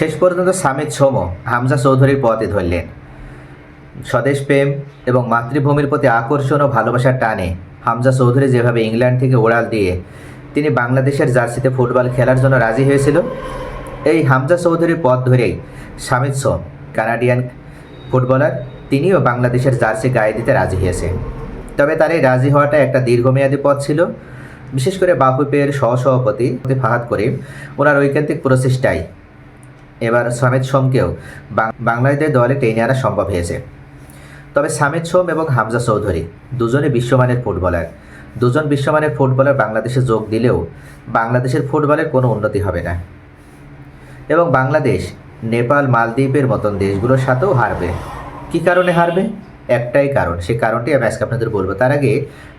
শেষ পর্যন্ত সামিদ সোমও হামজা চৌধুরীর পথে ধরলেন। স্বদেশপ্রেম এবং মাতৃভূমির প্রতি আকর্ষণ ও ভালোবাসার টানে হামজা চৌধুরী যেভাবে ইংল্যান্ড থেকে উড়াল দিয়ে তিনি বাংলাদেশের জার্সিতে ফুটবল খেলার জন্য রাজি হয়েছিল, এই হামজা চৌধুরীর পথ ধরেই সামিদ সোম, কানাডিয়ান ফুটবলার, তিনিও বাংলাদেশের জার্সি গায়ে দিতে রাজি হয়েছে। তবে তার এই রাজি হওয়াটা একটা দীর্ঘমেয়াদী পথ ছিল। বিশেষ করে বাফুফের সহসভাপতি ফাহাদ করিম ওনার ঐকান্তিক প্রচেষ্টায় এবার সামিদ সোমকেও বাংলাদেশের দলে টেনে আনা সম্ভব হয়েছে। তবে সামিদ সোম এবং হামজা চৌধুরী দুজনে বিশ্বমানের ফুটবলার। দুজন বিশ্বমানের ফুটবলার বাংলাদেশে যোগ দিলেও বাংলাদেশের ফুটবলের কোনো উন্নতি হবে না এবং বাংলাদেশ নেপাল, মালদ্বীপের মতন দেশগুলোর সাথেও হারবে। কী কারণে হারবে? একটাই কারণ, সেই কারণটি আমি আজকে আপনাদের বলবো। তার আগে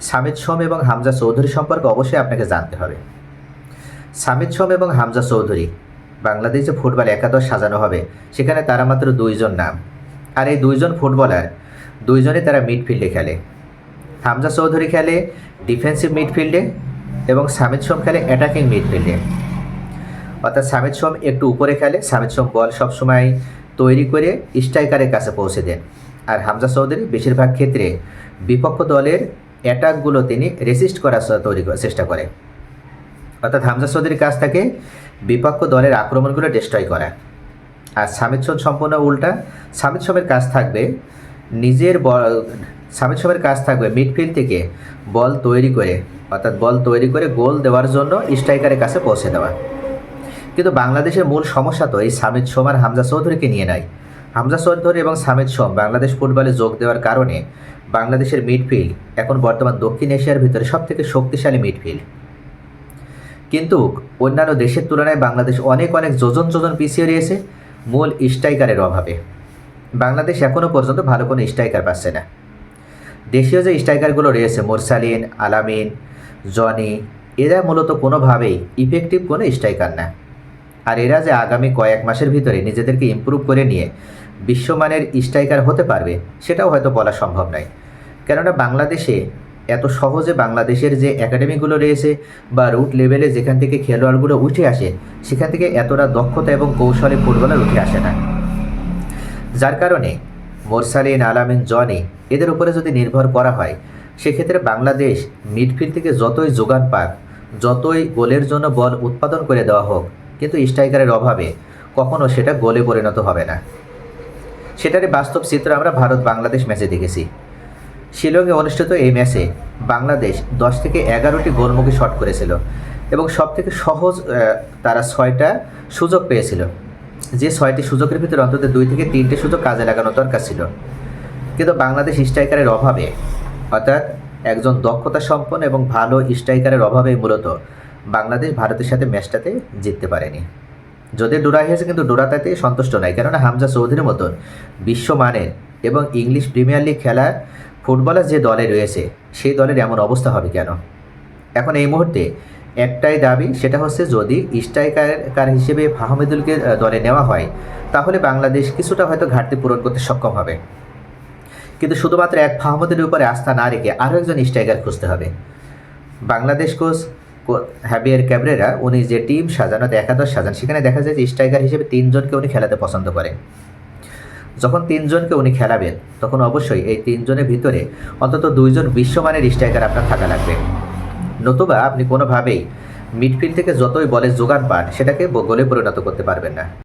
সামিদ সোম এবং হামজা চৌধুরী সম্পর্কে অবশ্যই আপনাকে জানতে হবে। সামিদ সোম এবং হামজা চৌধুরী বাংলাদেশ যে ফুটবল একাদশ সাজানো হবে সেখানে তারা মাত্র দুইজন নাম, আর এই দুইজন ফুটবলার দুইজনে তারা মিডফিল্ডে খেলে। হামজা চৌধুরী খেলে ডিফেন্সিভ মিডফিল্ডে এবং সামিদ সোম খেলে অ্যাটাকিং মিডফিল্ডে। অর্থাৎ সামিদ সোম একটু উপরে খেলে, সামিদ সোম বল সবসময় তৈরি করে স্ট্রাইকারের কাছে পৌঁছে দেন, আর হামজা চৌধুরী বেশিরভাগ ক্ষেত্রে বিপক্ষ দলের অ্যাটাকগুলো তিনি রেসিস্ট করার চেষ্টা করে। অর্থাৎ হামজা চৌধুরীর কাছ থেকে বিপক্ষ দলের আক্রমণগুলো ডিস্ট্রয় করা। আর সামিদ সোম সম্পূর্ণ উল্টা। সামিদ সোমের কাজ থাকবে সামিদ সোমের কাজ থাকবে মিডফিল্ড থেকে বল তৈরি করে, অর্থাৎ বল তৈরি করে গোল দেওয়ার জন্য স্ট্রাইকারের কাছে পৌঁছে দেওয়া। কিন্তু বাংলাদেশের মূল সমস্যা তো এই সামিদ সোম আর হামজা চৌধুরীকে নিয়ে নাই। হামজা চৌধুরী এবং সামিদ সোম বাংলাদেশ ফুটবলে যোগ দেওয়ার কারণে বাংলাদেশের মিডফিল্ড এখন বর্তমান দক্ষিণ এশিয়ার ভিতরে সবথেকে শক্তিশালী মিডফিল্ড। কিন্তু অন্যান্য দেশের তুলনায় বাংলাদেশ অনেক যোজন পিছিয়ে রয়েছে মূল স্ট্রাইকারের অভাবে। বাংলাদেশ এখনও পর্যন্ত ভালো কোনো স্ট্রাইকার পাচ্ছে না। দেশীয় যে স্ট্রাইকারগুলো রয়েছে মোরসালিন, আলামিন, জনি, এরা মূলত কোনোভাবেই ইফেক্টিভ কোনো স্ট্রাইকার না। আর এরা যে আগামী কয়েক মাসের ভিতরে নিজেদেরকে ইমপ্রুভ করে নিয়ে বিশ্বমানের স্ট্রাইকার হতে পারবে সেটাও হয়তো বলা সম্ভব নয়। কেননা বাংলাদেশে এত সহজে বাংলাদেশের যে একাডেমিগুলো রয়েছে বা রুট লেভেলে যেখান থেকে খেলোয়াড়গুলো উঠে আসে সেখান থেকে এতটা দক্ষতা এবং কৌশলী ফুটবলার উঠে আসে না। যার কারণে মোরসালিন, আলামিন, জনি এদের উপরে যদি নির্ভর করা হয় সেক্ষেত্রে বাংলাদেশ মিডফিল্ড থেকে যতই যোগান পাক, যতই গোলের জন্য বল উৎপাদন করে দেওয়া হোক, কিন্তু স্ট্রাইকারের অভাবে কখনও সেটা গোলে পরিণত হবে না। সেটারই বাস্তব চিত্র আমরা ভারত-বাংলাদেশ ম্যাচে দেখেছি। শিলংয়ে অনুষ্ঠিত এই ম্যাচে বাংলাদেশ 10 থেকে 11টি গোলমুখী শট করেছিল এবং সবথেকে সহজ তারা 6টা সুযোগ পেয়েছিল। যে 6টি সুযোগের ভিতরে অন্তত 2 থেকে 3টে সুযোগ কাজে লাগানো দরকার ছিল। কিন্তু বাংলাদেশ স্ট্রাইকারের অভাবে, অর্থাৎ একজন দক্ষতা সম্পন্ন এবং ভালো স্ট্রাইকারের অভাবে মূলত বাংলাদেশ ভারতের সাথে ম্যাচটাতে জিততে পারেনি। যদি ডোরা হয়েছে কিন্তু ডোরা তাতে সন্তুষ্ট নয়, কেননা হামজা চৌধুরীর মতন বিশ্বমানের এবং ইংলিশ প্রিমিয়ার লিগ খেলা ফুটবলার যে দলে রয়েছে সেই দলের এমন অবস্থা হবে কেন? এখন এই মুহূর্তে একটাই দাবি, সেটা হচ্ছে যদি স্ট্রাইকার হিসেবে ফাহমিদুলকে দলে নেওয়া হয় তাহলে বাংলাদেশ কিছুটা হয়তো ঘাটতি পূরণ করতে সক্ষম হবে। কিন্তু শুধুমাত্র এক ফাহমিদুলের উপরে আস্থা না রেখে আরও একজন স্ট্রাইকার খুঁজতে হবে। বাংলাদেশ কোচ হ্যাভিয়ার ক্যাব্রেরা উনি যে টিম সাজানো, একাদশ সাজান, সেখানে দেখা যায় যে স্ট্রাইকার হিসেবে 3 জনকে উনি খেলাতে পছন্দ করেন। যখন 3 জনকে উনি খেলাবেন তখন অবশ্যই এই 3 জনের ভিতরে অন্তত 2 জন বিশ্বমানের স্ট্রাইকার আপনার থাকা লাগবে। নতুবা আপনি কোনোভাবেই মিডফিল্ড থেকে যতই বলের যোগান পান সেটাকে গোলে পরিণত করতে পারবেন না।